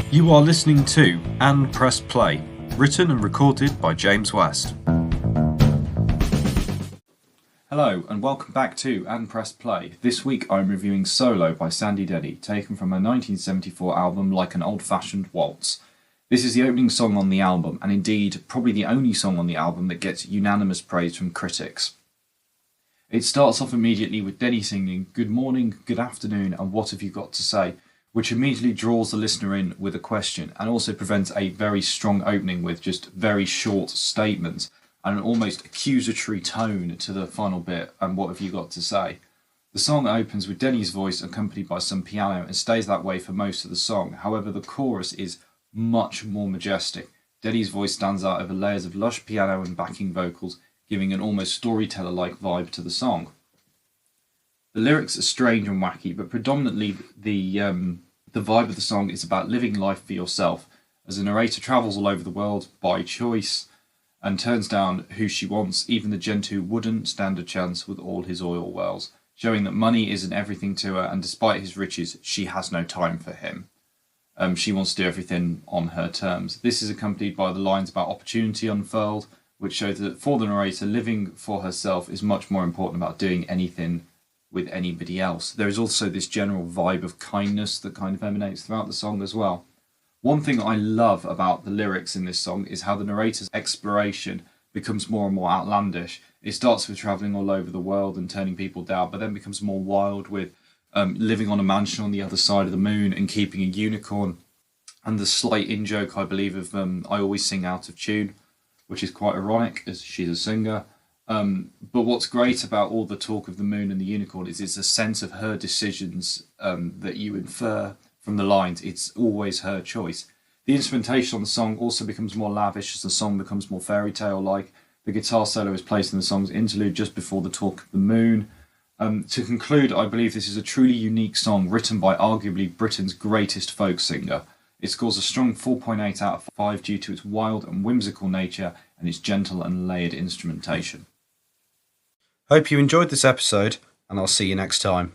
You are listening to And Press Play, written and recorded by James West. Hello and welcome back to And Press Play. This week I'm reviewing Solo by Sandy Denny, taken from her 1974 album Like an Old Fashioned Waltz. This is the opening song on the album, and indeed probably the only song on the album that gets unanimous praise from critics. It starts off immediately with Denny singing "Good morning, good afternoon, and what have you got to say?", which immediately draws the listener in with a question and also prevents a very strong opening with just very short statements and an almost accusatory tone to the final bit, "and what have you got to say?". The song opens with Denny's voice accompanied by some piano and stays that way for most of the song. However, the chorus is much more majestic. Denny's voice stands out over layers of lush piano and backing vocals, giving an almost storyteller-like vibe to the song. The lyrics are strange and wacky, but predominantly the vibe of the song is about living life for yourself, as the narrator travels all over the world by choice and turns down who she wants, even the gent who wouldn't stand a chance with all his oil wells, showing that money isn't everything to her, and despite his riches, she has no time for him. She wants to do everything on her terms. This is accompanied by the lines about opportunity unfurled, which show that for the narrator, living for herself is much more important about doing anything with anybody else. There is also this general vibe of kindness that kind of emanates throughout the song as well. One thing I love about the lyrics in this song is how the narrator's exploration becomes more and more outlandish. It starts with travelling all over the world and turning people down, but then becomes more wild with living on a mansion on the other side of the moon and keeping a unicorn, and the slight in-joke, I believe, of "I always sing out of tune", which is quite ironic as she's a singer. But what's great about all the talk of the moon and the unicorn is it's a sense of her decisions that you infer from the lines. It's always her choice. The instrumentation on the song also becomes more lavish as the song becomes more fairy tale-like. The guitar solo is placed in the song's interlude just before the talk of the moon. To conclude, I believe this is a truly unique song written by arguably Britain's greatest folk singer. It scores a strong 4.8 out of 5 due to its wild and whimsical nature and its gentle and layered instrumentation. Hope you enjoyed this episode, and I'll see you next time.